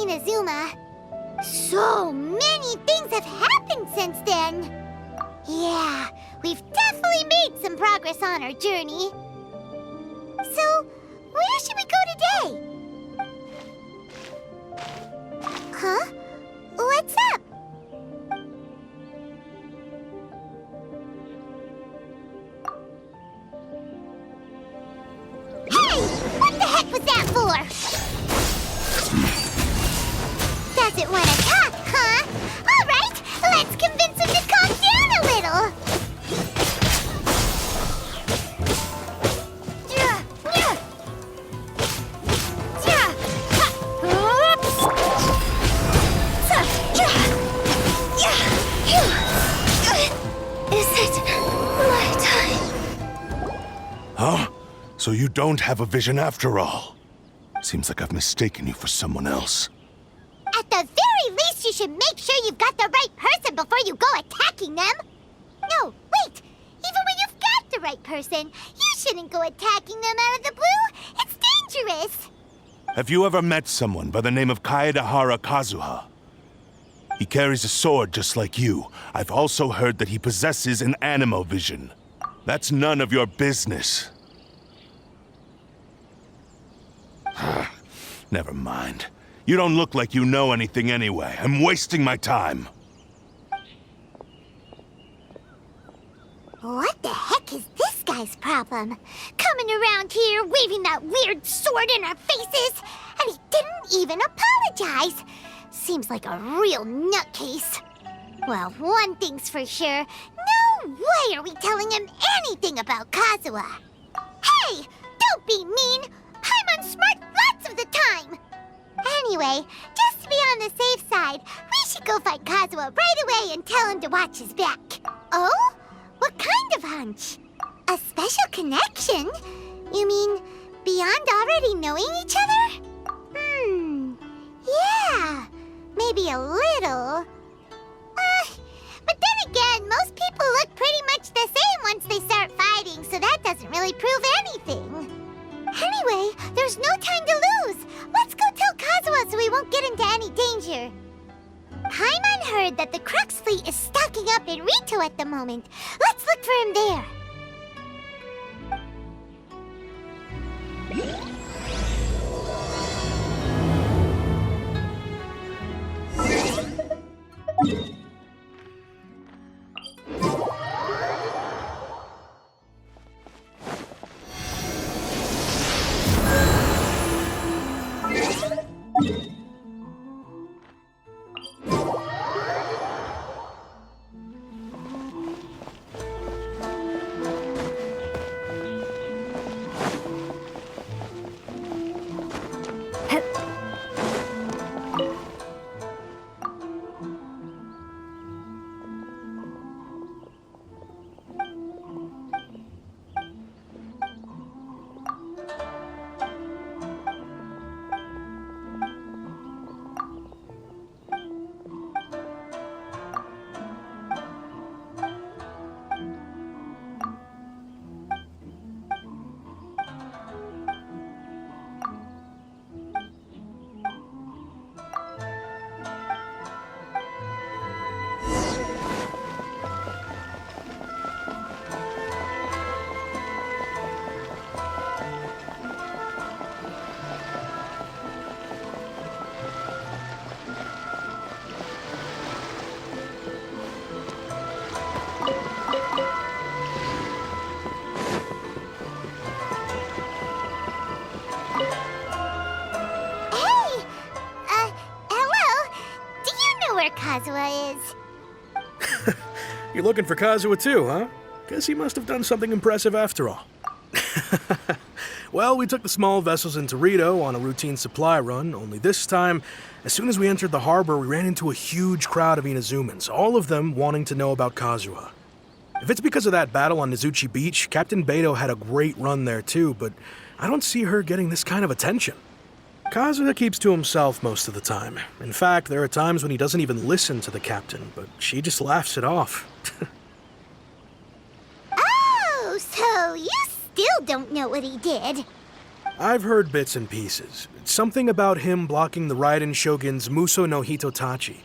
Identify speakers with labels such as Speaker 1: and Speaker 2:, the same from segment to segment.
Speaker 1: Inazuma. So many things have happened since then. Yeah, we've definitely made some progress on our journey. So, where should we go today? Huh? What's up? Hey! What the heck was that for? Doesn't want to talk, huh? All right, let's convince him to calm down a little. Is it my time?
Speaker 2: Huh? So you don't have a vision after all? Seems like I've mistaken you for someone else.
Speaker 1: At the very least, you should make sure you've got the right person before you go attacking them. No, wait. Even when you've got the right person, you shouldn't go attacking them out of the blue. It's dangerous.
Speaker 2: Have you ever met someone by the name of Kaedahara Kazuha? He carries a sword just like you. I've also heard that he possesses an animo vision. That's none of your business. Never mind. You don't look like you know anything anyway. I'm wasting my time.
Speaker 1: What the heck is this guy's problem? Coming around here, waving that weird sword in our faces, and he didn't even apologize. Seems like a real nutcase. Well, one thing's for sure. No way are we telling him anything about Kazuha. Hey, don't be mean. I'm smart lots of the time. Anyway, just to be on the safe side, we should go find Kazuha right away and tell him to watch his back. Oh? What kind of hunch? A special connection? You mean beyond already knowing each other? Yeah, maybe a little. But then again, most people look pretty much the same once they start fighting, so that doesn't really prove anything. Anyway, there's no time to lose. Let's go tell Kazuha so we won't get into any danger. Paimon heard that the Crux fleet is stocking up in Rito at the moment. Let's look for him there. where Kazuha is.
Speaker 3: You're looking for Kazuha too, huh? Guess he must have done something impressive after all. Well, we took the small vessels into Rito on a routine supply run, only this time, as soon as we entered the harbor, we ran into a huge crowd of Inazumans, all of them wanting to know about Kazuha. If it's because of that battle on Nizuchi Beach, Captain Beto had a great run there too, but I don't see her getting this kind of attention. Kazuha keeps to himself most of the time. In fact, there are times when he doesn't even listen to the captain, but she just laughs it off.
Speaker 1: Oh, so you still don't know what he did.
Speaker 3: I've heard bits and pieces. It's something about him blocking the Raiden Shogun's Muso no Hitotachi.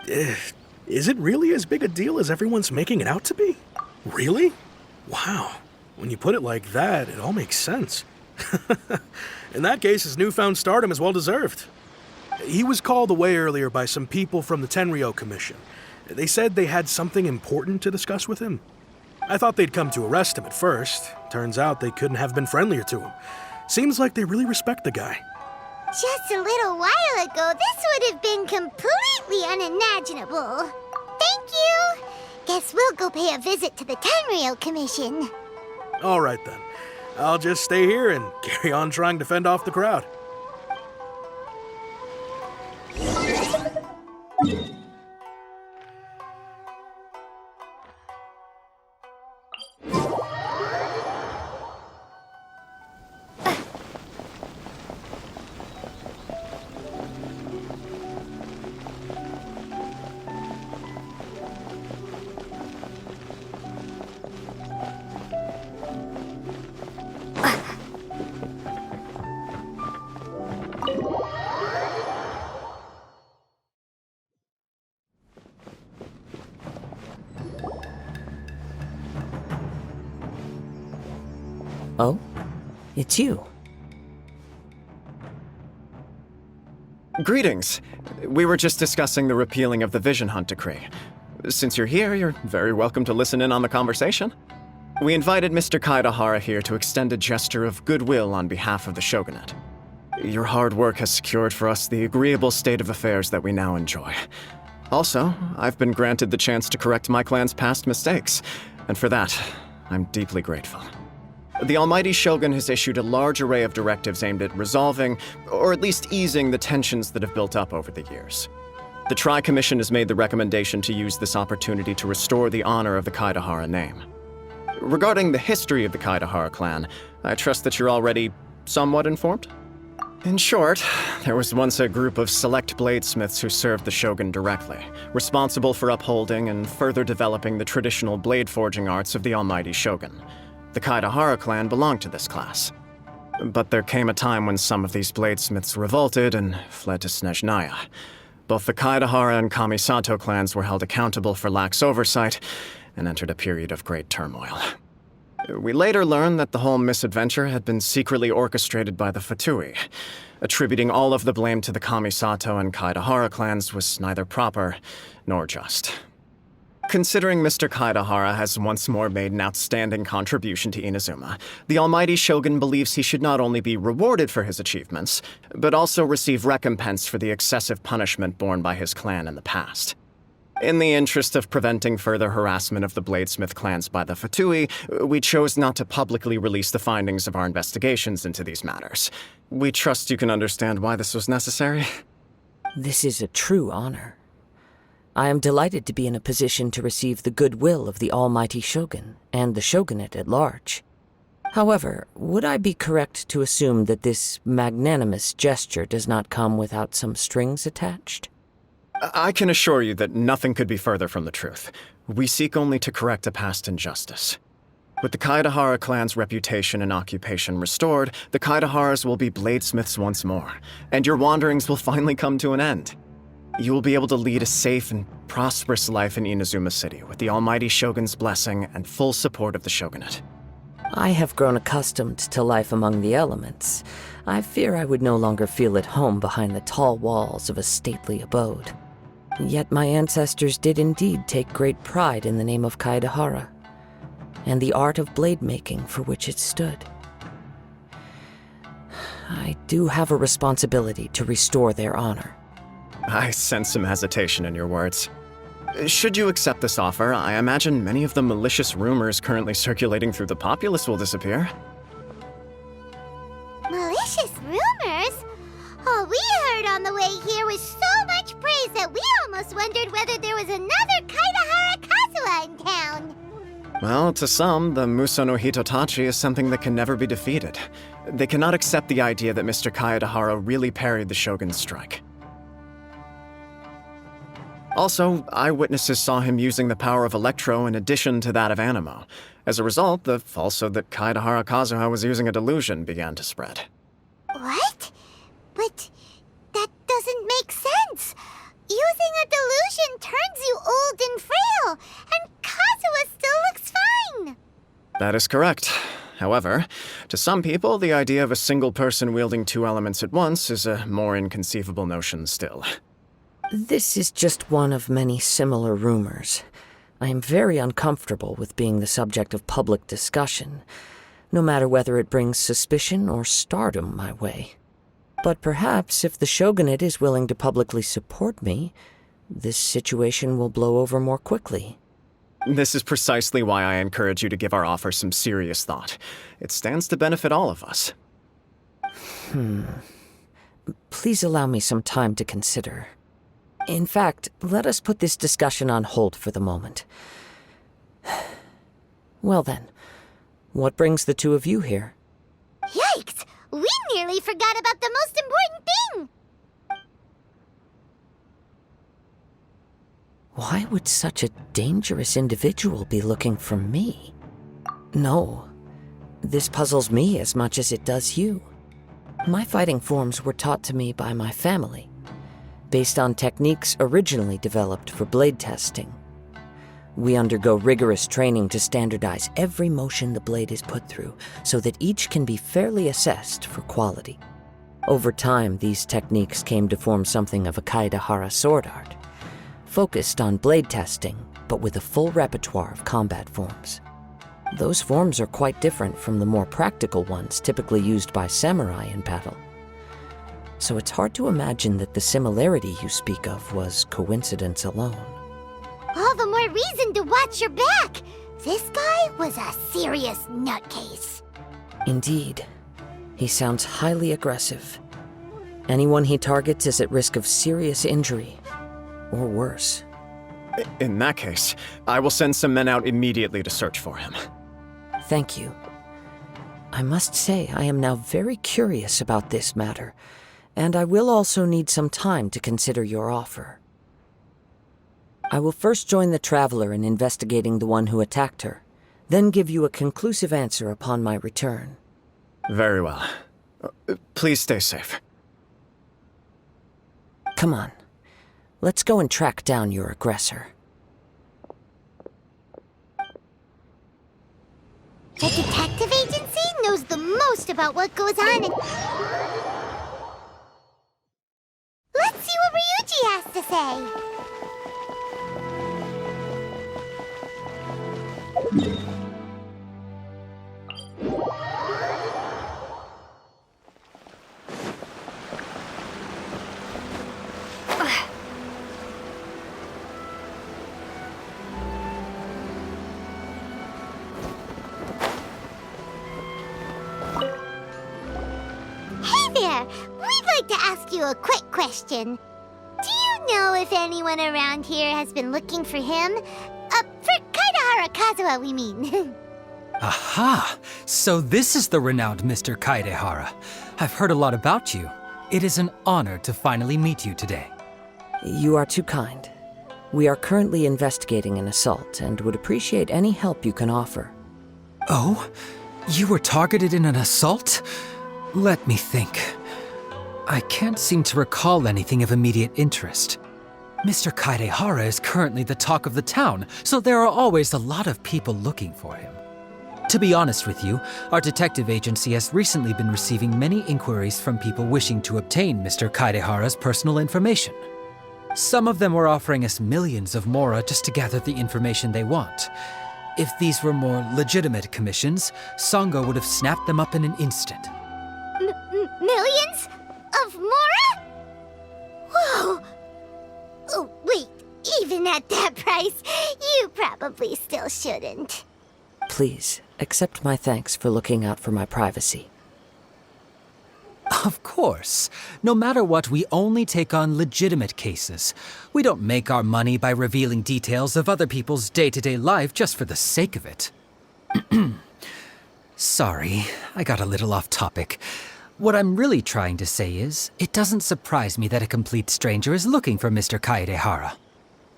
Speaker 3: Is it really as big a deal as everyone's making it out to be? Really? Wow. When you put it like that, it all makes sense. In that case, his newfound stardom is well deserved. He was called away earlier by some people from the Tenryou Commission. They said they had something important to discuss with him. I thought they'd come to arrest him at first. Turns out they couldn't have been friendlier to him. Seems like they really respect the guy.
Speaker 1: Just a little while ago, this would have been completely unimaginable. Thank you. Guess we'll go pay a visit to the Tenryou Commission.
Speaker 3: All right then. I'll just stay here and carry on trying to fend off the crowd.
Speaker 4: Oh? It's you.
Speaker 5: Greetings. We were just discussing the repealing of the Vision Hunt Decree. Since you're here, you're very welcome to listen in on the conversation. We invited Mr. Kaidahara here to extend a gesture of goodwill on behalf of the Shogunate. Your hard work has secured for us the agreeable state of affairs that we now enjoy. Also, I've been granted the chance to correct my clan's past mistakes, and for that, I'm deeply grateful. The Almighty Shogun has issued a large array of directives aimed at resolving, or at least easing, the tensions that have built up over the years. The Tri-Commission has made the recommendation to use this opportunity to restore the honor of the Kaidahara name. Regarding the history of the Kaidahara clan, I trust that you're already somewhat informed? In short, there was once a group of select bladesmiths who served the Shogun directly, responsible for upholding and further developing the traditional blade forging arts of the Almighty Shogun. The Kaidahara clan belonged to this class. But there came a time when some of these bladesmiths revolted and fled to Snezhnaya. Both the Kaidahara and Kamisato clans were held accountable for lax oversight and entered a period of great turmoil. We later learned that the whole misadventure had been secretly orchestrated by the Fatui. Attributing all of the blame to the Kamisato and Kaidahara clans was neither proper nor just. Considering Mr. Kaidahara has once more made an outstanding contribution to Inazuma, the Almighty Shogun believes he should not only be rewarded for his achievements, but also receive recompense for the excessive punishment borne by his clan in the past. In the interest of preventing further harassment of the bladesmith clans by the Fatui, we chose not to publicly release the findings of our investigations into these matters. We trust you can understand why this was necessary.
Speaker 4: This is a true honor. I am delighted to be in a position to receive the goodwill of the Almighty Shogun and the Shogunate at large. However, would I be correct to assume that this magnanimous gesture does not come without some strings attached?
Speaker 5: I can assure you that nothing could be further from the truth. We seek only to correct a past injustice. With the Kaidahara clan's reputation and occupation restored, the Kaidaharas will be bladesmiths once more, and your wanderings will finally come to an end. You will be able to lead a safe and prosperous life in Inazuma City with the Almighty Shogun's blessing and full support of the Shogunate.
Speaker 4: I have grown accustomed to life among the elements. I fear I would no longer feel at home behind the tall walls of a stately abode. Yet my ancestors did indeed take great pride in the name of Kaidahara, and the art of blade making for which it stood. I do have a responsibility to restore their honor.
Speaker 5: I sense some hesitation in your words. Should you accept this offer, I imagine many of the malicious rumors currently circulating through the populace will disappear.
Speaker 1: Malicious rumors? All we heard on the way here was so much praise that we almost wondered whether there was another Kaidahara Kazuha in town.
Speaker 5: Well, to some, the Muso no Hitotachi is something that can never be defeated. They cannot accept the idea that Mr. Kaedahara really parried the Shogun's strike. Also, eyewitnesses saw him using the power of Electro in addition to that of Animo. As a result, the falsehood that Kaedahara Kazuha was using a delusion began to spread.
Speaker 1: What? But that doesn't make sense. Using a delusion turns you old and frail, and Kazuha still looks fine.
Speaker 5: That is correct. However, to some people, the idea of a single person wielding two elements at once is a more inconceivable notion still.
Speaker 4: This is just one of many similar rumors. I am very uncomfortable with being the subject of public discussion, no matter whether it brings suspicion or stardom my way. But perhaps if the Shogunate is willing to publicly support me, this situation will blow over more quickly.
Speaker 5: This is precisely why I encourage you to give our offer some serious thought. It stands to benefit all of us.
Speaker 4: Please allow me some time to consider. In fact, let us put this discussion on hold for the moment. Well then, what brings the two of you here?
Speaker 1: Yikes! We nearly forgot about the most important thing!
Speaker 4: Why would such a dangerous individual be looking for me? No, this puzzles me as much as it does you. My fighting forms were taught to me by my family, based on techniques originally developed for blade testing. We undergo rigorous training to standardize every motion the blade is put through, so that each can be fairly assessed for quality. Over time, these techniques came to form something of a Kaedahara sword art, focused on blade testing, but with a full repertoire of combat forms. Those forms are quite different from the more practical ones typically used by samurai in battle. So it's hard to imagine that the similarity you speak of was coincidence alone.
Speaker 1: All the more reason to watch your back! This guy was a serious nutcase.
Speaker 4: Indeed. He sounds highly aggressive. Anyone he targets is at risk of serious injury, or worse.
Speaker 5: In that case, I will send some men out immediately to search for him.
Speaker 4: Thank you. I must say I am now very curious about this matter, and I will also need some time to consider your offer. I will first join the Traveler in investigating the one who attacked her, then give you a conclusive answer upon my return.
Speaker 5: Very well. Please stay safe.
Speaker 4: Come on. Let's go and track down your aggressor.
Speaker 1: The detective agency knows the most about what goes on in... Let's see what Ryuji has to say. We'd like to ask you a quick question. Do you know if anyone around here has been looking for him? For Kaedahara Kazuha, we mean.
Speaker 6: Aha! So this is the renowned Mr. Kaedehara. I've heard a lot about you. It is an honor to finally meet you today.
Speaker 4: You are too kind. We are currently investigating an assault and would appreciate any help you can offer.
Speaker 6: Oh? You were targeted in an assault? Let me think. I can't seem to recall anything of immediate interest. Mr. Kaedehara is currently the talk of the town, so there are always a lot of people looking for him. To be honest with you, our detective agency has recently been receiving many inquiries from people wishing to obtain Mr. Kaedehara's personal information. Some of them were offering us millions of mora just to gather the information they want. If these were more legitimate commissions, Sango would have snapped them up in an instant.
Speaker 1: millions of mora? Whoa! Oh, wait, even at that price, you probably still shouldn't.
Speaker 4: Please, accept my thanks for looking out for my privacy.
Speaker 6: Of course. No matter what, we only take on legitimate cases. We don't make our money by revealing details of other people's day-to-day life just for the sake of it. Sorry, I got a little off topic. What I'm really trying to say is, it doesn't surprise me that a complete stranger is looking for Mr. Kaedehara.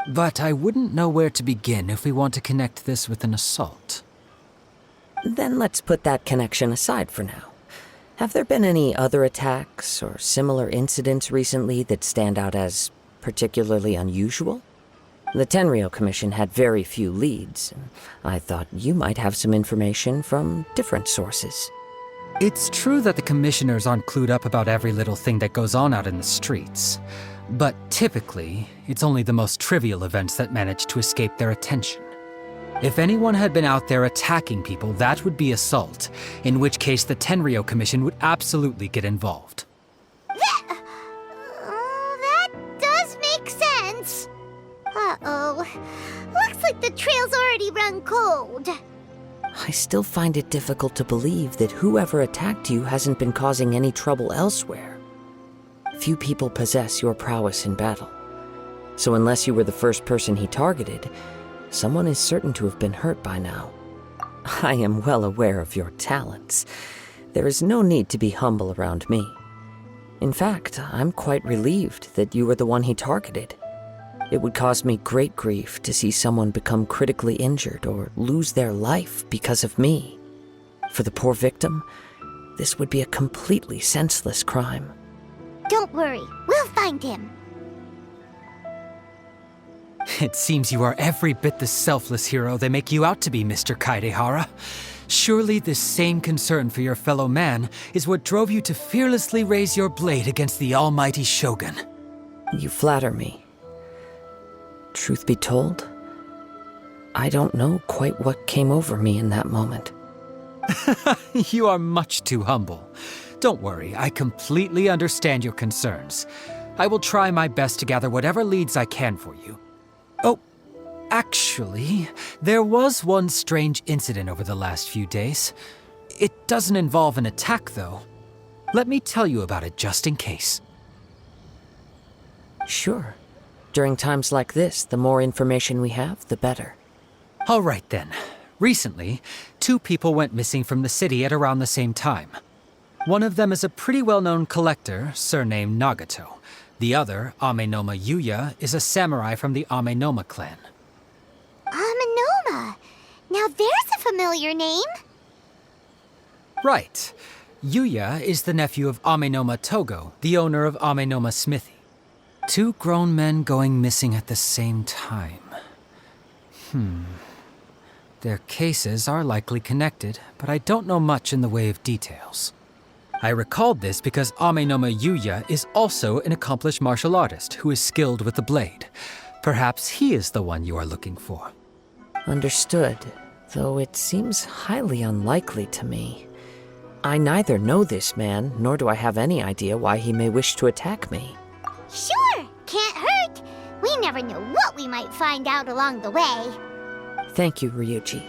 Speaker 6: But I wouldn't know where to begin if we want to connect this with an assault.
Speaker 4: Then let's put that connection aside for now. Have there been any other attacks or similar incidents recently that stand out as particularly unusual? The Tenryou Commission had very few leads, and I thought you might have some information from different sources.
Speaker 6: It's true that the commissioners aren't clued up about every little thing that goes on out in the streets. But typically, it's only the most trivial events that manage to escape their attention. If anyone had been out there attacking people, that would be assault, in which case the Tenryou Commission would absolutely get involved.
Speaker 1: That does make sense. Uh-oh. Looks like the trail's already run cold.
Speaker 4: I still find it difficult to believe that whoever attacked you hasn't been causing any trouble elsewhere. Few people possess your prowess in battle. So unless you were the first person he targeted, someone is certain to have been hurt by now. I am well aware of your talents. There is no need to be humble around me. In fact, I'm quite relieved that you were the one he targeted. It would cause me great grief to see someone become critically injured or lose their life because of me. For the poor victim, this would be a completely senseless crime.
Speaker 1: Don't worry, we'll find him.
Speaker 6: It seems you are every bit the selfless hero they make you out to be, Mr. Kaedehara. Surely this same concern for your fellow man is what drove you to fearlessly raise your blade against the almighty Shogun.
Speaker 4: You flatter me. Truth be told, I don't know quite what came over me in that moment.
Speaker 6: You are much too humble. Don't worry, I completely understand your concerns. I will try my best to gather whatever leads I can for you. Oh, actually, there was one strange incident over the last few days. It doesn't involve an attack, though. Let me tell you about it just in case.
Speaker 4: Sure. During times like this, the more information we have, the better.
Speaker 6: All right, then. Recently, 2 people went missing from the city at around the same time. One of them is a pretty well-known collector, surnamed Nagato. The other, Amenoma Yuya, is a samurai from the Amenoma clan.
Speaker 1: Amenoma? Now there's a familiar name.
Speaker 6: Right. Yuya is the nephew of Amenoma Togo, the owner of Amenoma Smithy. 2 grown men going missing at the same time. Their cases are likely connected, but I don't know much in the way of details. I recalled this because Amenoma Yuya is also an accomplished martial artist who is skilled with the blade. Perhaps he is the one you are looking for.
Speaker 4: Understood, though it seems highly unlikely to me. I neither know this man, nor do I have any idea why he may wish to attack me.
Speaker 1: Sure, can't hurt. We never know what we might find out along the way.
Speaker 4: Thank you, Ryuji.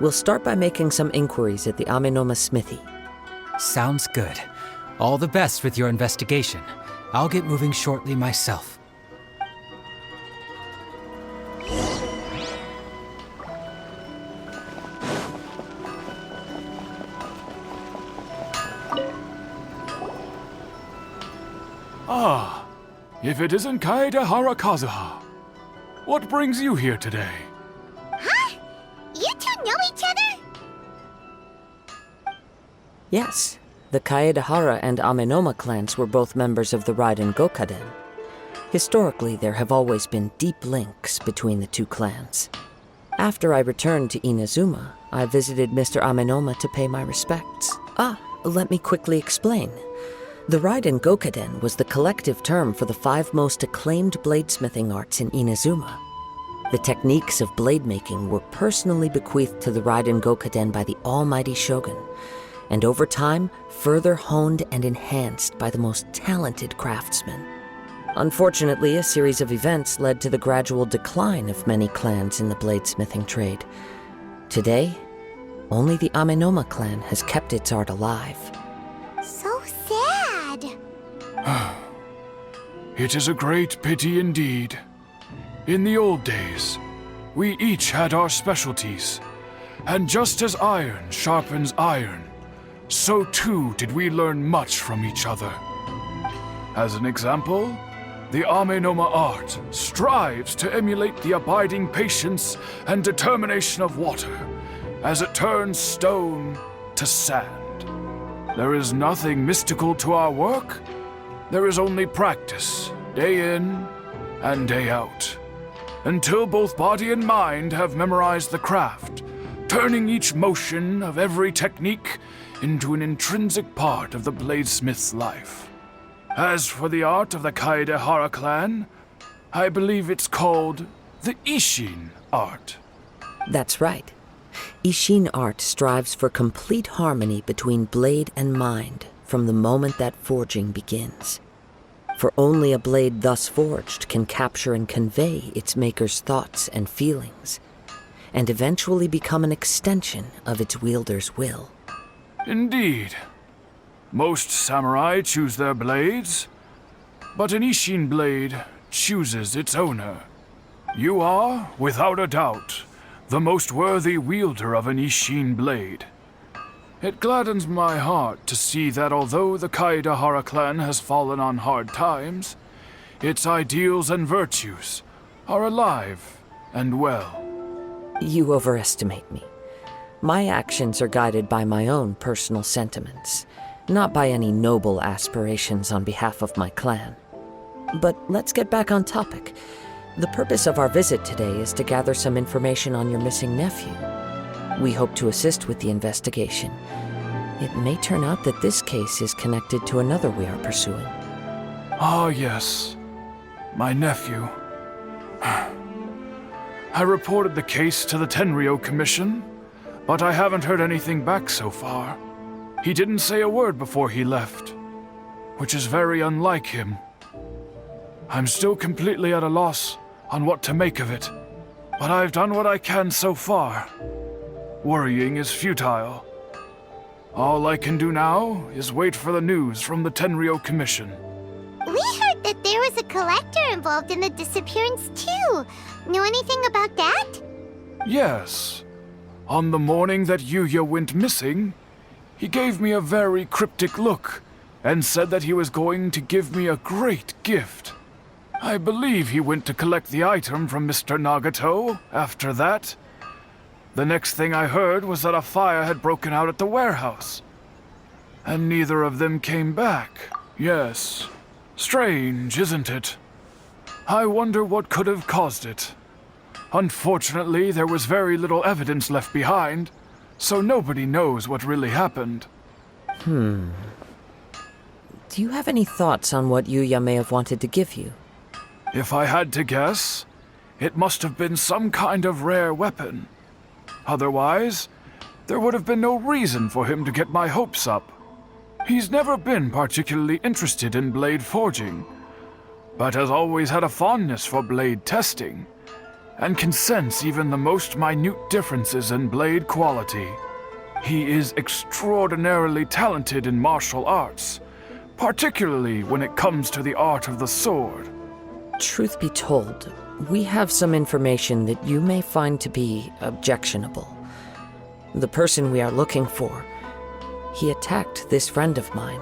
Speaker 4: We'll start by making some inquiries at the Amenoma Smithy.
Speaker 6: Sounds good. All the best with your investigation. I'll get moving shortly myself.
Speaker 7: Ah, if it isn't Kaedehara Kazuha. What brings you here today?
Speaker 1: Huh? You 2 know each other?
Speaker 4: Yes, the Kaedehara and Amenoma clans were both members of the Raiden Gokaden. Historically, there have always been deep links between the 2 clans. After I returned to Inazuma, I visited Mr. Amenoma to pay my respects. Let me quickly explain. The Raiden Gokaden was the collective term for the 5 most acclaimed bladesmithing arts in Inazuma. The techniques of blade making were personally bequeathed to the Raiden Gokaden by the almighty Shogun, and over time, further honed and enhanced by the most talented craftsmen. Unfortunately, a series of events led to the gradual decline of many clans in the bladesmithing trade. Today, only the Amenoma clan has kept its art alive.
Speaker 1: So sad.
Speaker 7: It is a great pity indeed. In the old days, we each had our specialties, and just as iron sharpens iron, so too did we learn much from each other. As an example, the Amenoma art strives to emulate the abiding patience and determination of water as it turns stone to sand. There is nothing mystical to our work. There is only practice, day in and day out, until both body and mind have memorized the craft, turning each motion of every technique into an intrinsic part of the bladesmith's life. As for the art of the Kaedehara clan, I believe it's called the Ishin art.
Speaker 4: That's right. Ishin art strives for complete harmony between blade and mind from the moment that forging begins. For only a blade thus forged can capture and convey its maker's thoughts and feelings, and eventually become an extension of its wielder's will.
Speaker 7: Indeed. Most samurai choose their blades, but an Ishin blade chooses its owner. You are, without a doubt, the most worthy wielder of an Ishin blade. It gladdens my heart to see that although the Kaedehara clan has fallen on hard times, its ideals and virtues are alive and well.
Speaker 4: You overestimate me. My actions are guided by my own personal sentiments, not by any noble aspirations on behalf of my clan. But let's get back on topic. The purpose of our visit today is to gather some information on your missing nephew. We hope to assist with the investigation. It may turn out that this case is connected to another we are pursuing.
Speaker 7: Ah, yes. My nephew. I reported the case to the Tenryo Commission, but I haven't heard anything back so far. He didn't say a word before he left, which is very unlike him. I'm still completely at a loss on what to make of it, but I've done what I can so far. Worrying is futile. All I can do now is wait for the news from the Tenryo Commission.
Speaker 1: We heard that there was a collector involved in the disappearance too. Know anything about that?
Speaker 7: Yes. On the morning that Yuya went missing, he gave me a very cryptic look and said that he was going to give me a great gift. I believe he went to collect the item from Mr. Nagato after that. The next thing I heard was that a fire had broken out at the warehouse. And neither of them came back. Yes. Strange, isn't it? I wonder what could have caused it. Unfortunately, there was very little evidence left behind, so nobody knows what really happened.
Speaker 4: Do you have any thoughts on what Yuya may have wanted to give you?
Speaker 7: If I had to guess, it must have been some kind of rare weapon. Otherwise, there would have been no reason for him to get my hopes up. He's never been particularly interested in blade forging, but has always had a fondness for blade testing, and can sense even the most minute differences in blade quality. He is extraordinarily talented in martial arts, particularly when it comes to the art of the sword.
Speaker 4: Truth be told, we have some information that you may find to be objectionable. The person we are looking for, he attacked this friend of mine.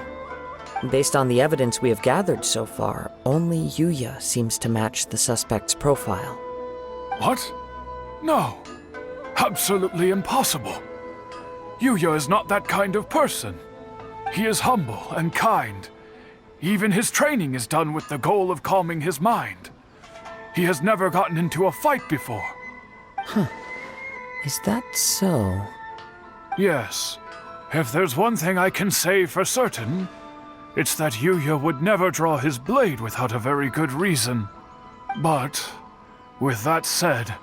Speaker 4: Based on the evidence we have gathered so far, only Yuya seems to match the suspect's profile.
Speaker 7: What? No. Absolutely impossible. Yuya is not that kind of person. He is humble and kind. Even his training is done with the goal of calming his mind. He has never gotten into a fight before.
Speaker 4: Is that so?
Speaker 7: Yes. If there's one thing I can say for certain, it's that Yuya would never draw his blade without a very good reason. But, with that said,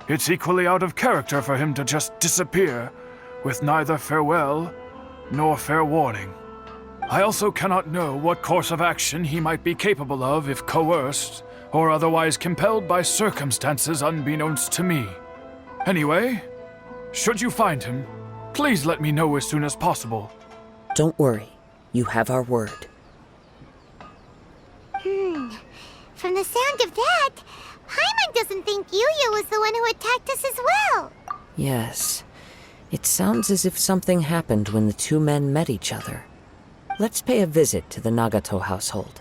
Speaker 7: it's equally out of character for him to just disappear with neither farewell nor fair warning. I also cannot know what course of action he might be capable of if coerced or otherwise compelled by circumstances unbeknownst to me. Anyway, should you find him, please let me know as soon as possible.
Speaker 4: Don't worry. You have our word.
Speaker 1: From the sound of that, Paimon doesn't think Yuya was the one who attacked us as well.
Speaker 4: Yes. It sounds as if something happened when the two men met each other. Let's pay a visit to the Nagato household.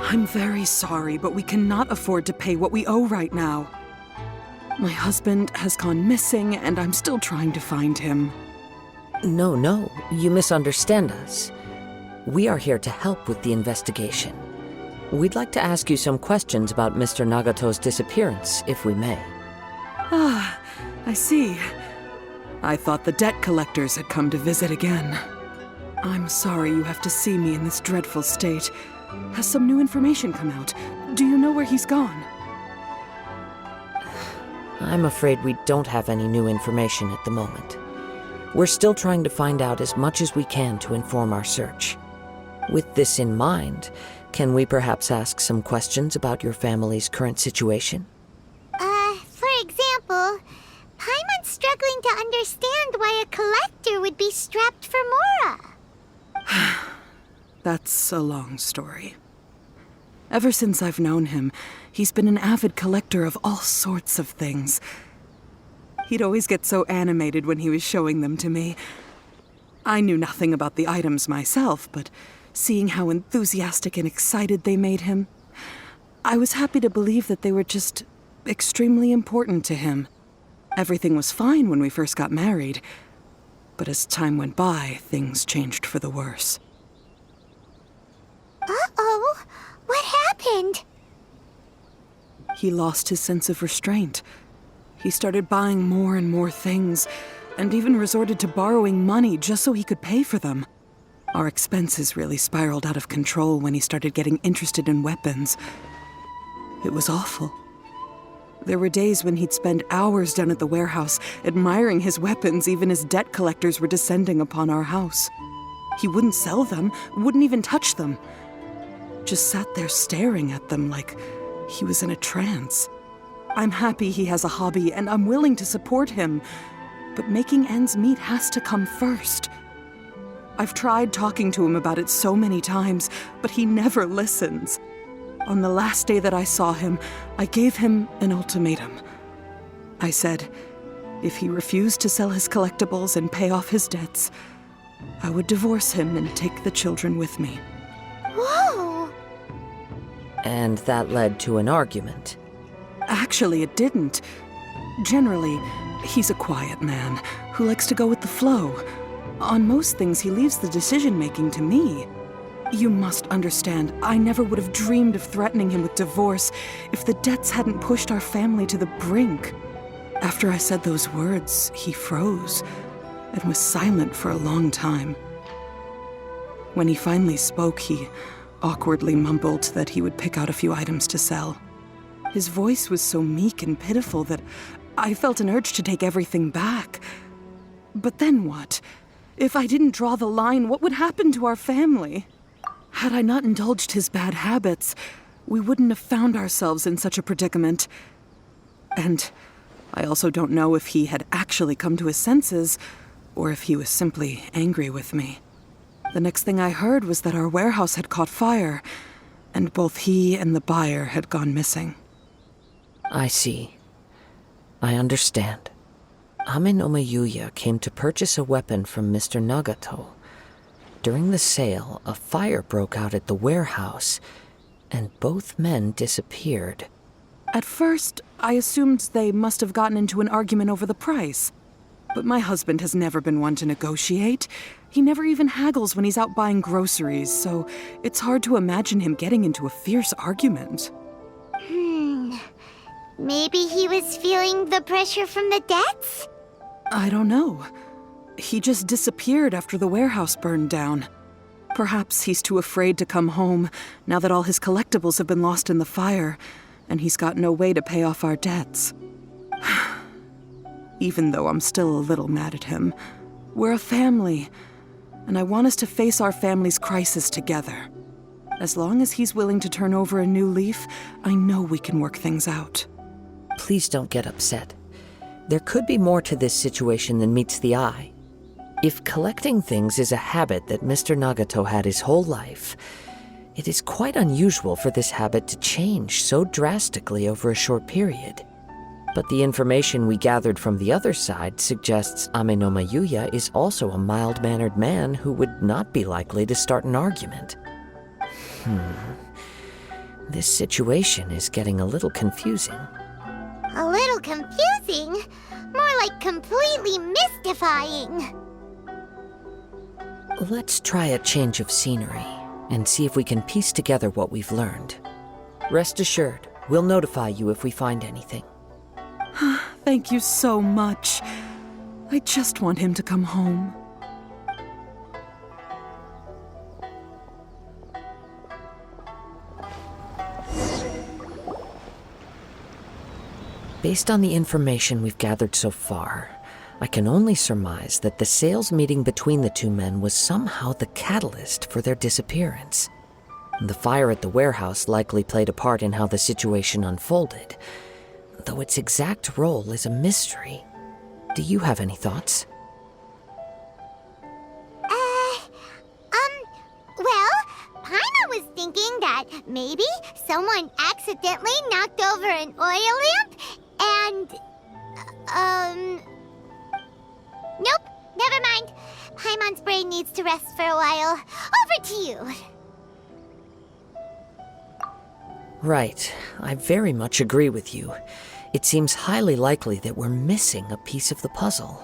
Speaker 8: I'm very sorry, but we cannot afford to pay what we owe right now. My husband has gone missing, and I'm still trying to find him.
Speaker 4: No, you misunderstand us. We are here to help with the investigation. We'd like to ask you some questions about Mr. Nagato's disappearance, if we may.
Speaker 8: Ah, I see. I thought the debt collectors had come to visit again. I'm sorry you have to see me in this dreadful state. Has some new information come out? Do you know where he's gone?
Speaker 4: I'm afraid we don't have any new information at the moment. We're still trying to find out as much as we can to inform our search. With this in mind, can we perhaps ask some questions about your family's current situation?
Speaker 1: For example, Paimon's struggling to understand why a collector would be strapped for Mora.
Speaker 8: That's a long story. Ever since I've known him, he's been an avid collector of all sorts of things. He'd always get so animated when he was showing them to me. I knew nothing about the items myself, but seeing how enthusiastic and excited they made him, I was happy to believe that they were just extremely important to him. Everything was fine when we first got married, but as time went by, things changed for the worse.
Speaker 1: Uh-oh, what happened?
Speaker 8: He lost his sense of restraint. He started buying more and more things, and even resorted to borrowing money just so he could pay for them. Our expenses really spiraled out of control when he started getting interested in weapons. It was awful. There were days when he'd spend hours down at the warehouse, admiring his weapons even as debt collectors were descending upon our house. He wouldn't sell them, wouldn't even touch them. Just sat there staring at them like he was in a trance. I'm happy he has a hobby, and I'm willing to support him, but making ends meet has to come first. I've tried talking to him about it so many times, but he never listens. On the last day that I saw him, I gave him an ultimatum. I said, if he refused to sell his collectibles and pay off his debts, I would divorce him and take the children with me.
Speaker 1: Whoa!
Speaker 4: And that led to an argument.
Speaker 8: Actually, it didn't. Generally, he's a quiet man who likes to go with the flow. On most things, he leaves the decision-making to me. You must understand, I never would have dreamed of threatening him with divorce if the debts hadn't pushed our family to the brink. After I said those words, he froze and was silent for a long time. When he finally spoke, he awkwardly mumbled that he would pick out a few items to sell. His voice was so meek and pitiful that I felt an urge to take everything back. But then what? If I didn't draw the line, what would happen to our family? Had I not indulged his bad habits, we wouldn't have found ourselves in such a predicament. And I also don't know if he had actually come to his senses, or if he was simply angry with me. The next thing I heard was that our warehouse had caught fire, and both he and the buyer had gone missing.
Speaker 4: I see. I understand. Amenoma Yuya came to purchase a weapon from Mr. Nagato. During the sale, a fire broke out at the warehouse, and both men disappeared.
Speaker 8: At first, I assumed they must have gotten into an argument over the price. But my husband has never been one to negotiate. He never even haggles when he's out buying groceries, so it's hard to imagine him getting into a fierce argument.
Speaker 1: Maybe he was feeling the pressure from the debts?
Speaker 8: I don't know. He just disappeared after the warehouse burned down. Perhaps he's too afraid to come home now that all his collectibles have been lost in the fire, and he's got no way to pay off our debts. Even though I'm still a little mad at him, we're a family, and I want us to face our family's crisis together. As long as he's willing to turn over a new leaf, I know we can work things out.
Speaker 4: Please don't get upset. There could be more to this situation than meets the eye. If collecting things is a habit that Mr. Nagato had his whole life, it is quite unusual for this habit to change so drastically over a short period. But the information we gathered from the other side suggests Amenoma Yuya is also a mild-mannered man who would not be likely to start an argument. This situation is getting a little confusing.
Speaker 1: A little confusing? More like completely mystifying.
Speaker 4: Let's try a change of scenery and see if we can piece together what we've learned. Rest assured, we'll notify you if we find anything.
Speaker 8: Thank you so much. I just want him to come home.
Speaker 4: Based on the information we've gathered so far, I can only surmise that the sales meeting between the two men was somehow the catalyst for their disappearance. The fire at the warehouse likely played a part in how the situation unfolded, though its exact role is a mystery. Do you have any thoughts?
Speaker 1: Well, Paimon was thinking that maybe someone accidentally knocked over an oil lamp and, nope, never mind. Paimon's brain needs to rest for a while. Over to you.
Speaker 4: Right. I very much agree with you. It seems highly likely that we're missing a piece of the puzzle.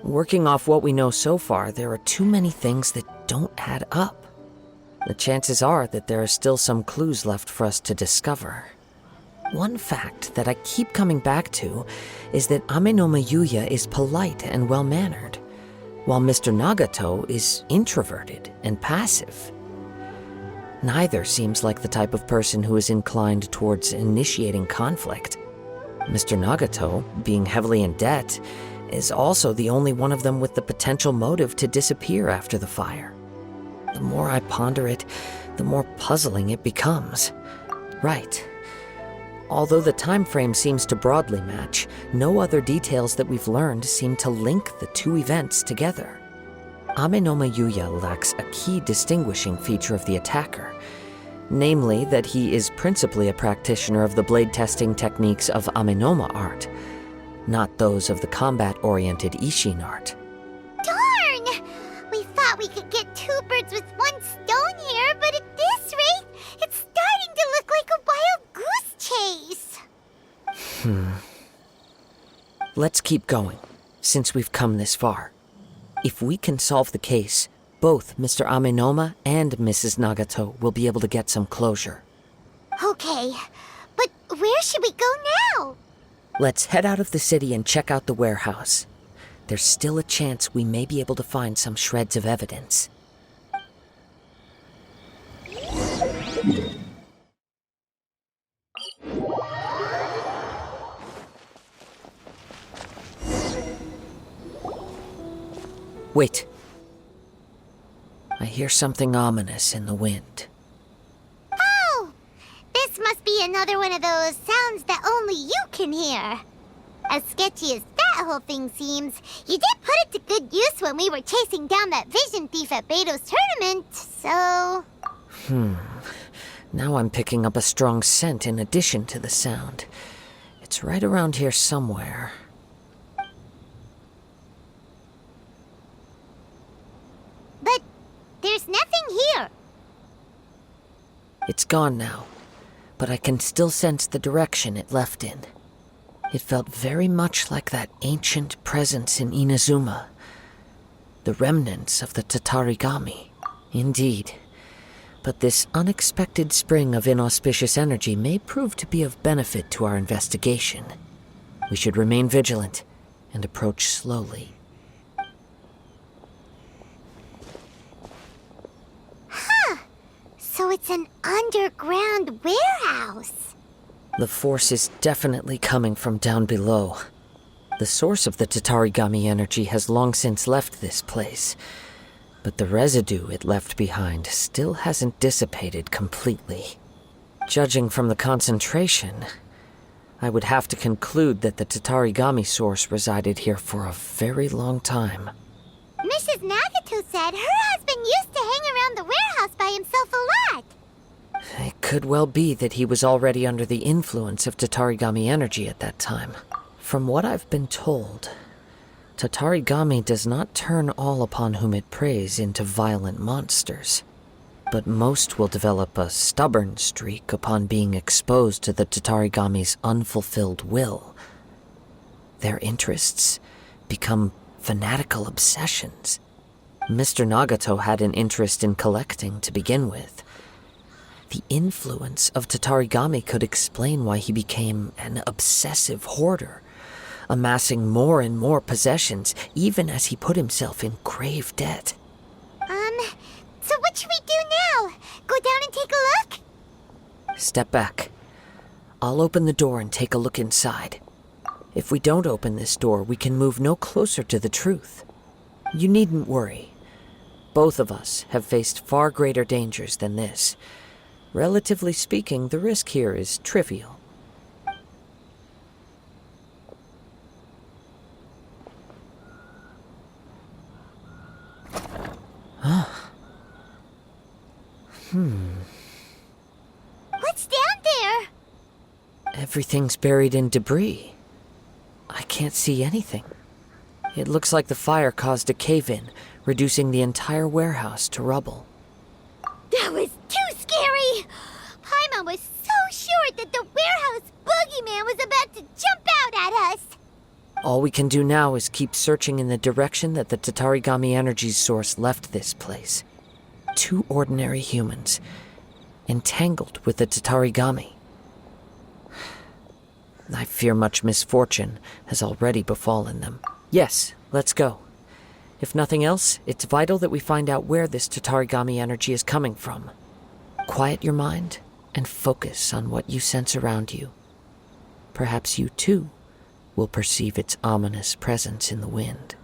Speaker 4: Working off what we know so far, there are too many things that don't add up. The chances are that there are still some clues left for us to discover. One fact that I keep coming back to is that Amenoma Yuya is polite and well-mannered, while Mr. Nagato is introverted and passive. Neither seems like the type of person who is inclined towards initiating conflict. Mr. Nagato, being heavily in debt, is also the only one of them with the potential motive to disappear after the fire. The more I ponder it, the more puzzling it becomes. Right. Although the time frame seems to broadly match, no other details that we've learned seem to link the two events together. Amenoma Yuya lacks a key distinguishing feature of the attacker, namely that he is principally a practitioner of the blade testing techniques of Amenoma art, not those of the combat-oriented Ishin art.
Speaker 1: Darn! We thought we could get two birds with one stone here, but at this rate, it's starting to look like a wild goose chase.
Speaker 4: Let's keep going, since we've come this far. If we can solve the case, both Mr. Amenoma and Mrs. Nagato will be able to get some closure.
Speaker 1: Okay, but where should we go now?
Speaker 4: Let's head out of the city and check out the warehouse. There's still a chance we may be able to find some shreds of evidence. Wait. I hear something ominous in the wind.
Speaker 1: Oh! This must be another one of those sounds that only you can hear. As sketchy as that whole thing seems, you did put it to good use when we were chasing down that vision thief at Beto's tournament, so...
Speaker 4: Now I'm picking up a strong scent in addition to the sound. It's right around here somewhere.
Speaker 1: But there's nothing here.
Speaker 4: It's gone now, but I can still sense the direction it left in. It felt very much like that ancient presence in Inazuma. The remnants of the Tatarigami. Indeed. But this unexpected spring of inauspicious energy may prove to be of benefit to our investigation. We should remain vigilant and approach slowly.
Speaker 1: So it's an underground warehouse.
Speaker 4: The force is definitely coming from down below. The source of the Tatarigami energy has long since left this place, but the residue it left behind still hasn't dissipated completely. Judging from the concentration, I would have to conclude that the Tatarigami source resided here for a very long time.
Speaker 1: Mrs. Nagato said her husband used to hang around the warehouse by himself a lot.
Speaker 4: It could well be that he was already under the influence of Tatarigami energy at that time. From what I've been told, Tatarigami does not turn all upon whom it preys into violent monsters, but most will develop a stubborn streak upon being exposed to the Tatarigami's unfulfilled will. Their interests become fanatical obsessions. Mr. Nagato had an interest in collecting to begin with. The influence of Tatarigami could explain why he became an obsessive hoarder, amassing more and more possessions even as he put himself in grave debt.
Speaker 1: So what should we do now? Go down and take a look?
Speaker 4: Step back. I'll open the door and take a look inside. If we don't open this door, we can move no closer to the truth. You needn't worry. Both of us have faced far greater dangers than this. Relatively speaking, the risk here is trivial.
Speaker 1: What's down there?
Speaker 4: Everything's buried in debris. I can't see anything. It looks like the fire caused a cave-in, reducing the entire warehouse to rubble.
Speaker 1: That was too scary! Paimon was so sure that the warehouse boogeyman was about to jump out at us!
Speaker 4: All we can do now is keep searching in the direction that the Tatarigami energy source left this place. 2 ordinary humans, entangled with the Tatarigami. I fear much misfortune has already befallen them. Yes, let's go. If nothing else, it's vital that we find out where this Tatarigami energy is coming from. Quiet your mind and focus on what you sense around you. Perhaps you, too, will perceive its ominous presence in the wind.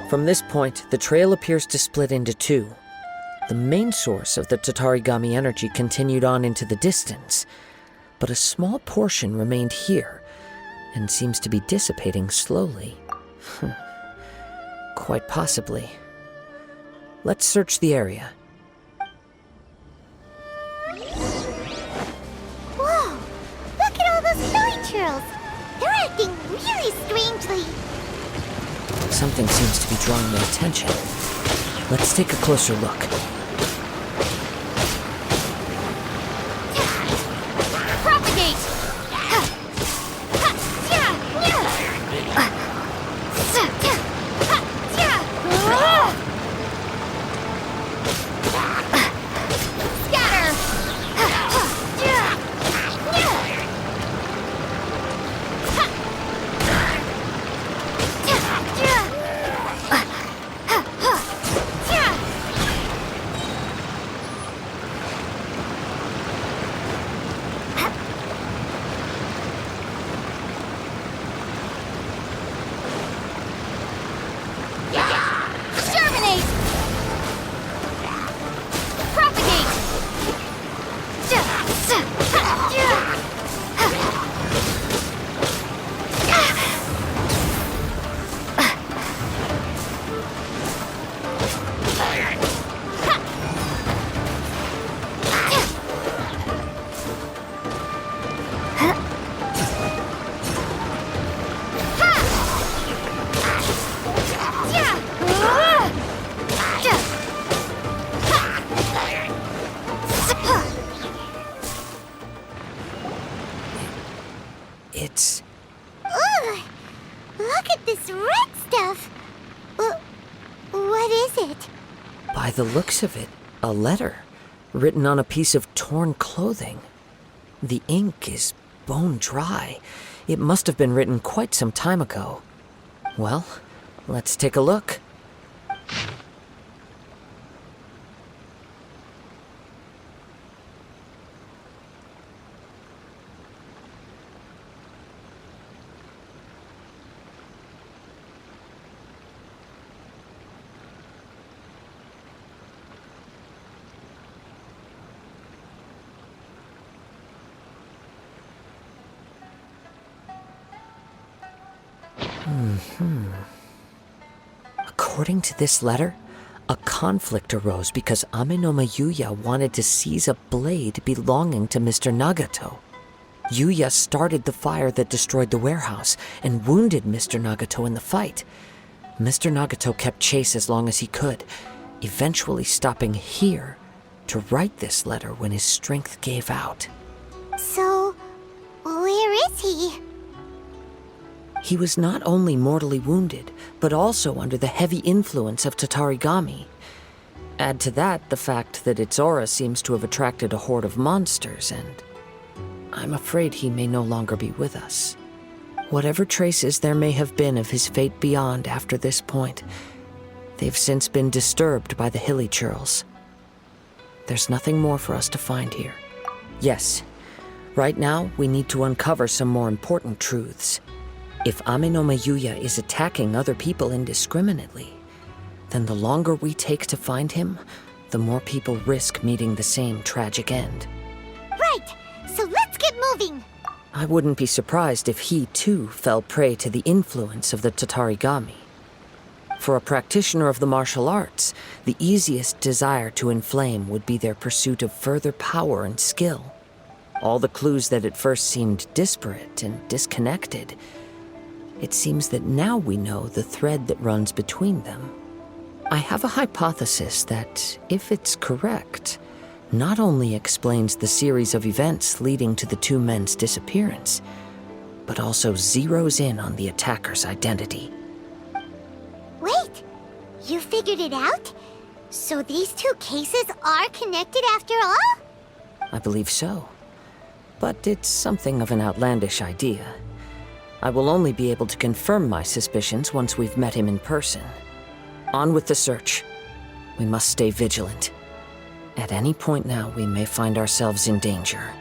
Speaker 4: From this point, the trail appears to split into 2. The main source of the Tatarigami energy continued on into the distance, but a small portion remained here and seems to be dissipating slowly. Quite possibly. Let's search the area.
Speaker 1: Whoa! Look at all those silly churls! They're at acting really strangely.
Speaker 4: Something seems to be drawing their attention. Let's take a closer look.
Speaker 1: Propagate!
Speaker 4: It's...
Speaker 1: Ugh! Look at this red stuff! What is it?
Speaker 4: By the looks of it, a letter written on a piece of torn clothing. The ink is bone dry. It must have been written quite some time ago. Well, let's take a look. According to this letter, a conflict arose because Amenoma Yuya wanted to seize a blade belonging to Mr. Nagato. Yuya started the fire that destroyed the warehouse and wounded Mr. Nagato in the fight. Mr. Nagato kept chase as long as he could, eventually stopping here to write this letter when his strength gave out.
Speaker 1: So, where is he?
Speaker 4: He was not only mortally wounded, but also under the heavy influence of Tatarigami. Add to that the fact that its aura seems to have attracted a horde of monsters, and I'm afraid he may no longer be with us. Whatever traces there may have been of his fate beyond after this point, they've since been disturbed by the hilly churls. There's nothing more for us to find here. Yes, right now we need to uncover some more important truths. If Amenoma Yuya is attacking other people indiscriminately, then the longer we take to find him, the more people risk meeting the same tragic end.
Speaker 1: Right! So let's get moving!
Speaker 4: I wouldn't be surprised if he, too, fell prey to the influence of the Tatarigami. For a practitioner of the martial arts, the easiest desire to inflame would be their pursuit of further power and skill. All the clues that at first seemed disparate and disconnected, it seems that now we know the thread that runs between them. I have a hypothesis that, if it's correct, not only explains the series of events leading to the two men's disappearance, but also zeroes in on the attacker's identity.
Speaker 1: Wait! You figured it out? So these two cases are connected after all?
Speaker 4: I believe so. But it's something of an outlandish idea. I will only be able to confirm my suspicions once we've met him in person. On with the search. We must stay vigilant. At any point now, we may find ourselves in danger.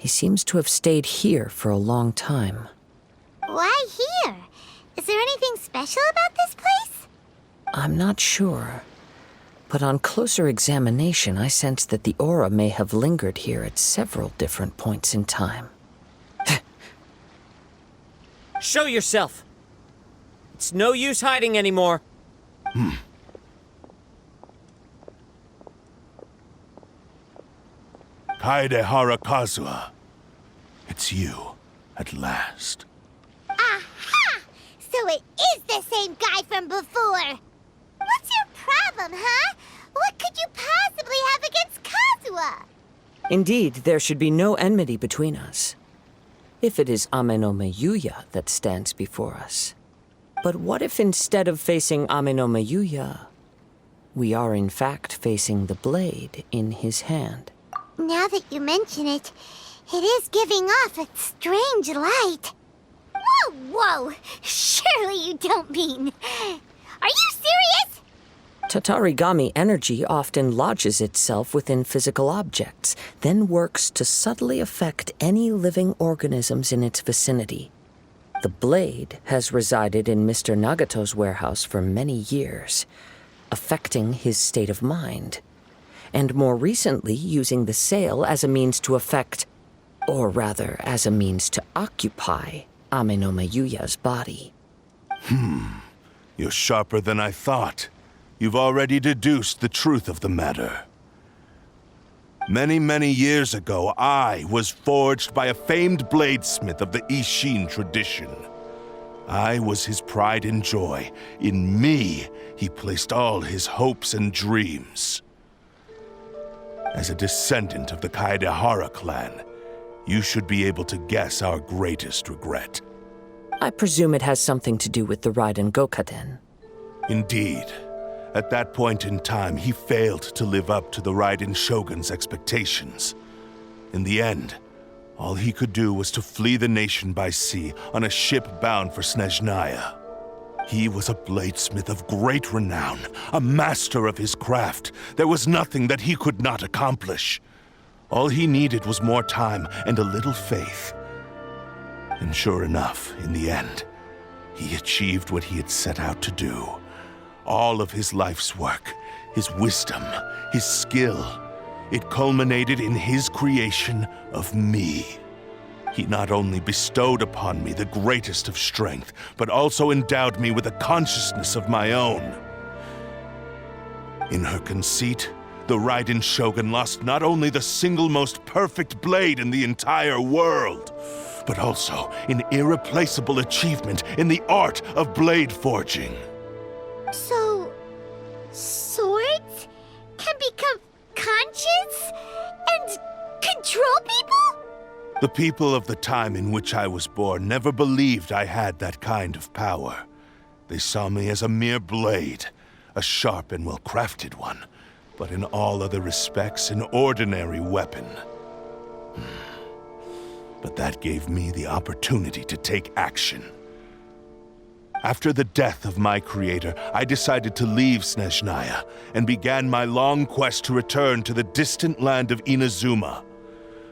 Speaker 4: seems to have stayed here for a long time.
Speaker 1: Why here? Is there anything special about this place?
Speaker 4: I'm not sure. But on closer examination, I sense that the aura may have lingered here at several different points in time. Show yourself! It's no use hiding anymore.
Speaker 2: Kaedehara Kazuha. It's you, at last.
Speaker 1: Aha! So it is the same guy from before! What's your problem, huh? What could you possibly have against Kazuha?
Speaker 4: Indeed, there should be no enmity between us. If it is Ame-no-me Yuya that stands before us. But what if instead of facing Ame-no-me Yuya, we are in fact facing the blade in his hand?
Speaker 1: Now that you mention it, it is giving off a strange light. Whoa, whoa! Surely you don't mean... Are you serious?
Speaker 4: Tatarigami energy often lodges itself within physical objects, then works to subtly affect any living organisms in its vicinity. The blade has resided in Mr. Nagato's warehouse for many years, affecting his state of mind, and more recently using the sale as a means to affect, or rather as a means to occupy, Ame-no-me Yuya's body.
Speaker 2: You're sharper than I thought. You've already deduced the truth of the matter. Many, many years ago, I was forged by a famed bladesmith of the Ishin tradition. I was his pride and joy. In me, he placed all his hopes and dreams. As a descendant of the Kaedehara clan, you should be able to guess our greatest regret.
Speaker 4: I presume it has something to do with the Raiden Gokaden.
Speaker 2: Indeed. At that point in time, he failed to live up to the Raiden Shogun's expectations. In the end, all he could do was to flee the nation by sea on a ship bound for Snezhnaya. He was a bladesmith of great renown, a master of his craft. There was nothing that he could not accomplish. All he needed was more time and a little faith. And sure enough, in the end, he achieved what he had set out to do. All of his life's work, his wisdom, his skill, it culminated in his creation of me. He not only bestowed upon me the greatest of strength, but also endowed me with a consciousness of my own. In her conceit, the Raiden Shogun lost not only the single most perfect blade in the entire world, but also an irreplaceable achievement in the art of blade forging.
Speaker 1: So... swords can become conscious and control people?
Speaker 2: The people of the time in which I was born never believed I had that kind of power. They saw me as a mere blade, a sharp and well-crafted one, but in all other respects an ordinary weapon. But that gave me the opportunity to take action. After the death of my creator, I decided to leave Snezhnaya and began my long quest to return to the distant land of Inazuma.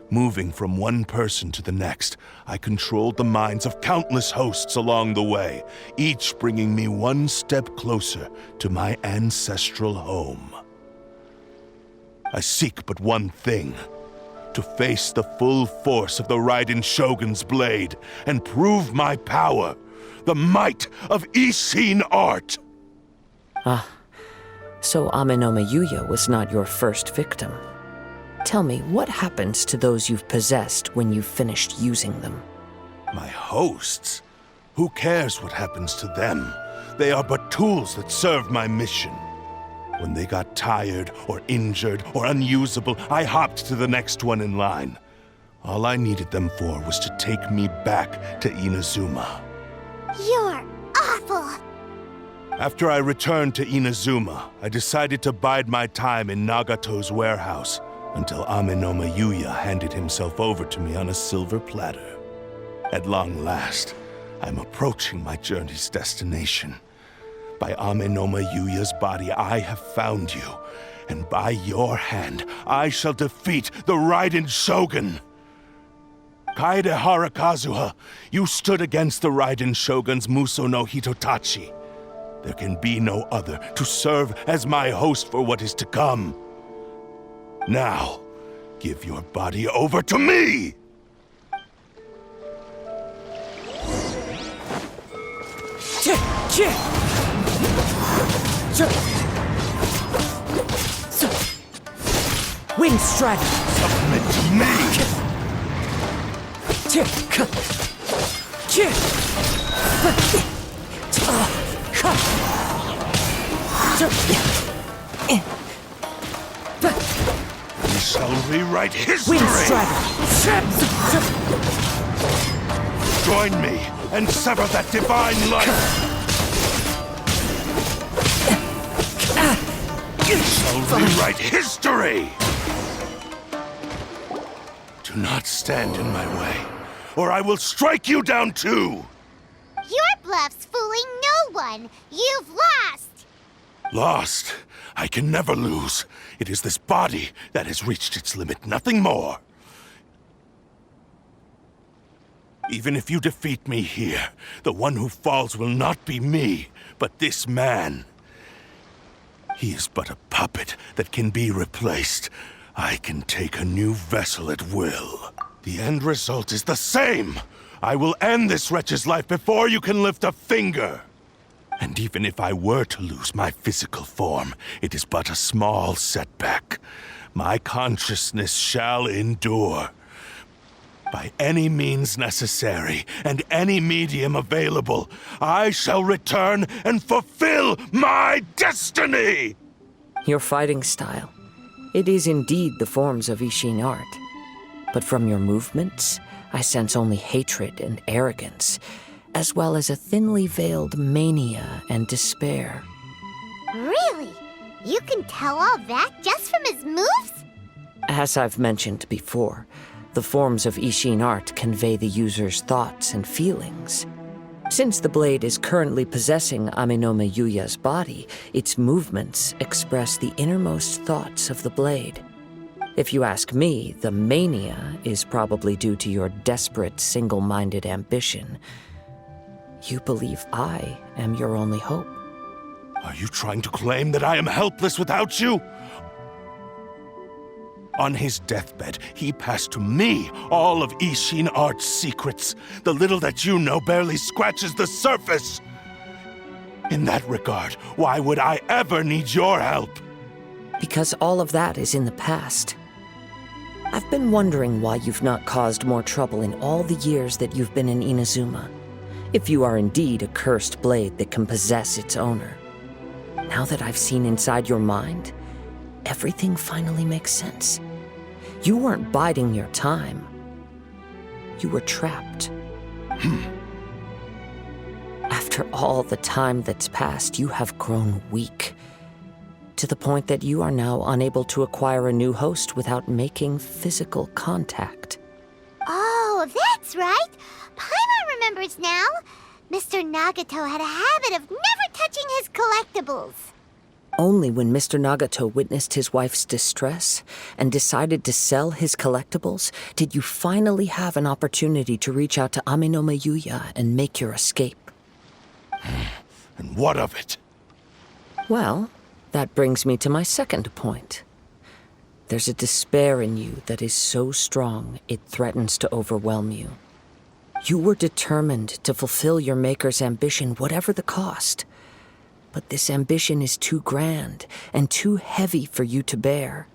Speaker 2: Moving from one person to the next, I controlled the minds of countless hosts along the way, each bringing me one step closer to my ancestral home. I seek but one thing: to face the full force of the Raiden Shogun's blade and prove my power. The might of Ishin art!
Speaker 4: So Ame-no-me Yuya was not your first victim. Tell me, what happens to those you've possessed when you've finished using them?
Speaker 2: My hosts? Who cares what happens to them? They are but tools that serve my mission. When they got tired, or injured, or unusable, I hopped to the next one in line. All I needed them for was to take me back to Inazuma.
Speaker 1: You're awful!
Speaker 2: After I returned to Inazuma, I decided to bide my time in Nagato's warehouse until Ame-no-me Yuya handed himself over to me on a silver platter. At long last, I'm approaching my journey's destination. By Ame-no-me Yuya's body, I have found you, and by your hand, I shall defeat the Raiden Shogun. Kaedehara Kazuha, you stood against the Raiden Shogun's Muso no Hitotachi. There can be no other to serve as my host for what is to come. Now, give your body over to me!
Speaker 4: Wind Strider!
Speaker 2: Submit to me! We shall rewrite history!
Speaker 4: Wind Strider!
Speaker 2: Join me and sever that divine light! We shall rewrite history! Do not stand in my way, or I will strike you down too!
Speaker 1: Your bluff's fooling no one. You've lost.
Speaker 2: Lost? I can never lose. It is this body that has reached its limit, nothing more. Even if you defeat me here, the one who falls will not be me, but this man. He is but a puppet that can be replaced. I can take a new vessel at will. The end result is the same. I will end this wretch's life before you can lift a finger. And even if I were to lose my physical form, it is but a small setback. My consciousness shall endure. By any means necessary, and any medium available, I shall return and fulfill my destiny!
Speaker 4: Your fighting style. It is indeed the forms of Ishin art. But from your movements, I sense only hatred and arrogance, as well as a thinly veiled mania and despair.
Speaker 1: Really? You can tell all that just from his moves?
Speaker 4: As I've mentioned before, the forms of Ishin art convey the user's thoughts and feelings. Since the blade is currently possessing Aminome Yuya's body, its movements express the innermost thoughts of the blade. If you ask me, the mania is probably due to your desperate, single-minded ambition. You believe I am your only hope.
Speaker 2: Are you trying to claim that I am helpless without you? On his deathbed, he passed to me all of Ishin Art's secrets. The little that you know barely scratches the surface. In that regard, why would I ever need your help?
Speaker 4: Because all of that is in the past. I've been wondering why you've not caused more trouble in all the years that you've been in Inazuma. If you are indeed a cursed blade that can possess its owner. Now that I've seen inside your mind, everything finally makes sense. You weren't biding your time. You were trapped. After all the time that's passed, you have grown weak. To the point that you are now unable to acquire a new host without making physical contact.
Speaker 1: Oh, that's right. Paimon remembers now. Mr. Nagato had a habit of never touching his collectibles.
Speaker 4: Only when Mr. Nagato witnessed his wife's distress and decided to sell his collectibles did you finally have an opportunity to reach out to Aminome Yuya and make your escape.
Speaker 2: And what of it?
Speaker 4: Well, that brings me to my second point. There's a despair in you that is so strong it threatens to overwhelm you. You were determined to fulfill your maker's ambition, whatever the cost. But this ambition is too grand and too heavy for you to bear.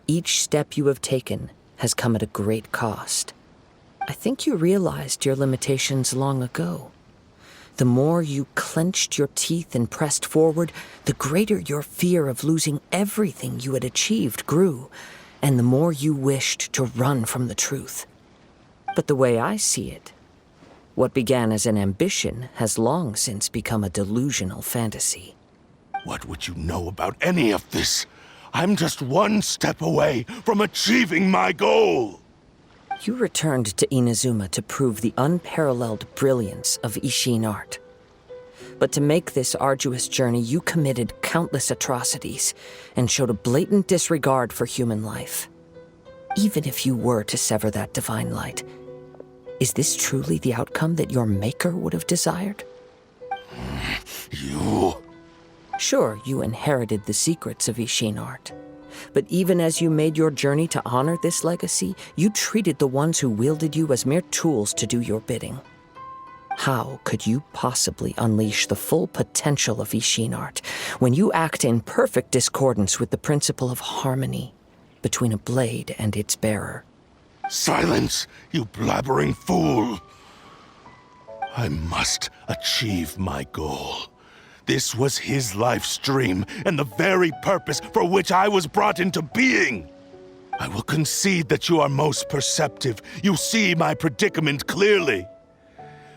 Speaker 4: Each step you have taken has come at a great cost. I think you realized your limitations long ago. The more you clenched your teeth and pressed forward, the greater your fear of losing everything you had achieved grew, and the more you wished to run from the truth. But the way I see it, what began as an ambition has long since become a delusional fantasy.
Speaker 2: What would you know about any of this? I'm just one step away from achieving my goal!
Speaker 4: You returned to Inazuma to prove the unparalleled brilliance of Ishin art. But to make this arduous journey, you committed countless atrocities and showed a blatant disregard for human life. Even if you were to sever that divine light, Is this truly the outcome that your maker would have desired?
Speaker 2: You...
Speaker 4: Sure, you inherited the secrets of Ishin art. But even as you made your journey to honor this legacy, you treated the ones who wielded you as mere tools to do your bidding. How could you possibly unleash the full potential of Ishin art when you act in perfect discordance with the principle of harmony between a blade and its bearer?
Speaker 2: Silence, you blabbering fool! I must achieve my goal. This was his life's dream, and the very purpose for which I was brought into being. I will concede that you are most perceptive. You see my predicament clearly.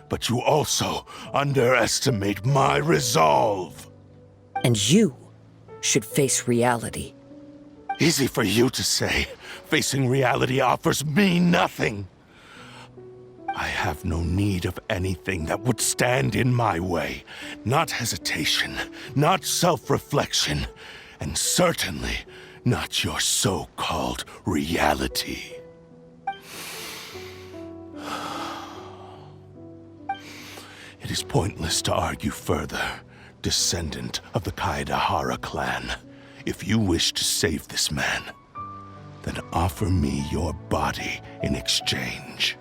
Speaker 2: But you also underestimate my resolve.
Speaker 4: And you should face reality.
Speaker 2: Easy for you to say. Facing reality offers me nothing. I have no need of anything that would stand in my way. Not hesitation, not self-reflection, and certainly not your so-called reality. It is pointless to argue further, descendant of the Kaedahara clan. If you wish to save this man, then offer me your body in exchange.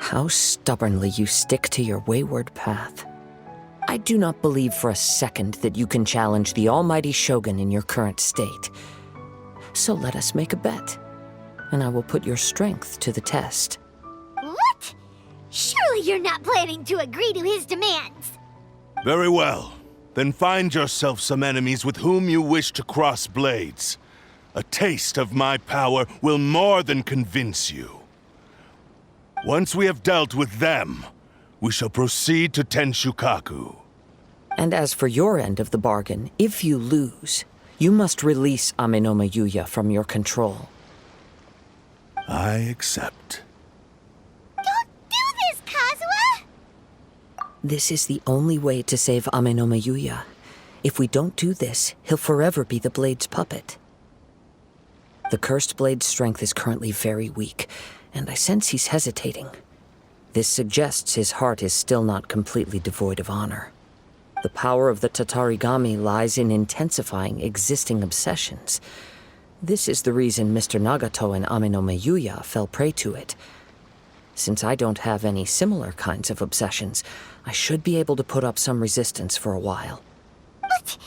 Speaker 4: How stubbornly you stick to your wayward path. I do not believe for a second that you can challenge the almighty Shogun in your current state. So let us make a bet, and I will put your strength to the test.
Speaker 1: What? Surely you're not planning to agree to his demands.
Speaker 2: Very well. Then find yourself some enemies with whom you wish to cross blades. A taste of my power will more than convince you. Once we have dealt with them, we shall proceed to Tenshukaku.
Speaker 4: And as for your end of the bargain, if you lose, you must release Amenoma Yuya from your control.
Speaker 2: I accept.
Speaker 1: Don't do this, Kazuha!
Speaker 4: This is the only way to save Amenoma Yuya. If we don't do this, he'll forever be the Blade's puppet. The Cursed Blade's strength is currently very weak, and I sense he's hesitating. This suggests his heart is still not completely devoid of honor. The power of the Tatarigami lies in intensifying existing obsessions. This is the reason Mr. Nagato and Amenoma Yuya fell prey to it. Since I don't have any similar kinds of obsessions, I should be able to put up some resistance for a while.
Speaker 1: But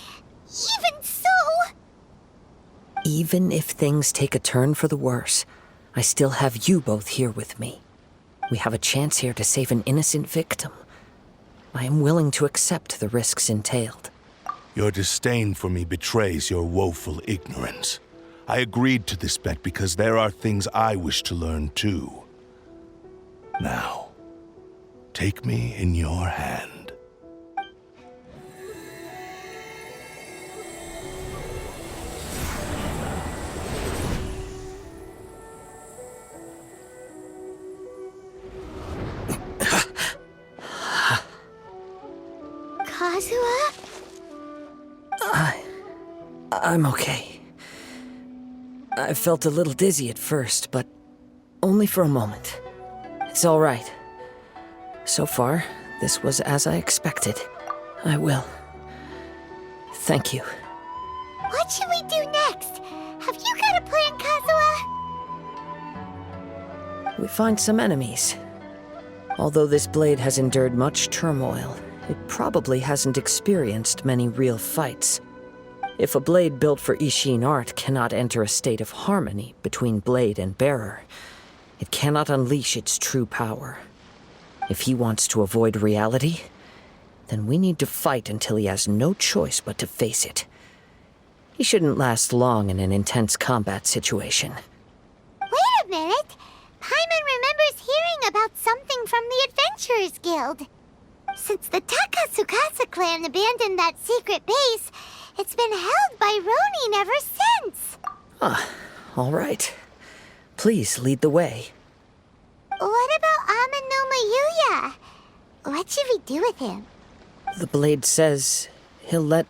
Speaker 1: even so...
Speaker 4: Even if things take a turn for the worse, I still have you both here with me. We have a chance here to save an innocent victim. I am willing to accept the risks entailed.
Speaker 2: Your disdain for me betrays your woeful ignorance. I agreed to this bet because there are things I wish to learn too. Now, take me in your hand.
Speaker 1: Kazuha?
Speaker 4: I'm okay. I felt a little dizzy at first, but only for a moment. It's all right. So far, this was as I expected. I will. Thank you.
Speaker 1: What should we do next? Have you got a plan, Kazuha?
Speaker 4: We find some enemies. Although this blade has endured much turmoil, it probably hasn't experienced many real fights. If a blade built for Ishin art cannot enter a state of harmony between blade and bearer, it cannot unleash its true power. If he wants to avoid reality, then we need to fight until he has no choice but to face it. He shouldn't last long in an intense combat situation.
Speaker 1: Wait a minute! Paimon remembers hearing about something from the Adventurers Guild. Since the Takasukasa clan abandoned that secret base, it's been held by Ronin ever since.
Speaker 4: All right. Please lead the way.
Speaker 1: What about Amenoma Yuya? What should we do with him?
Speaker 4: The blade says he'll let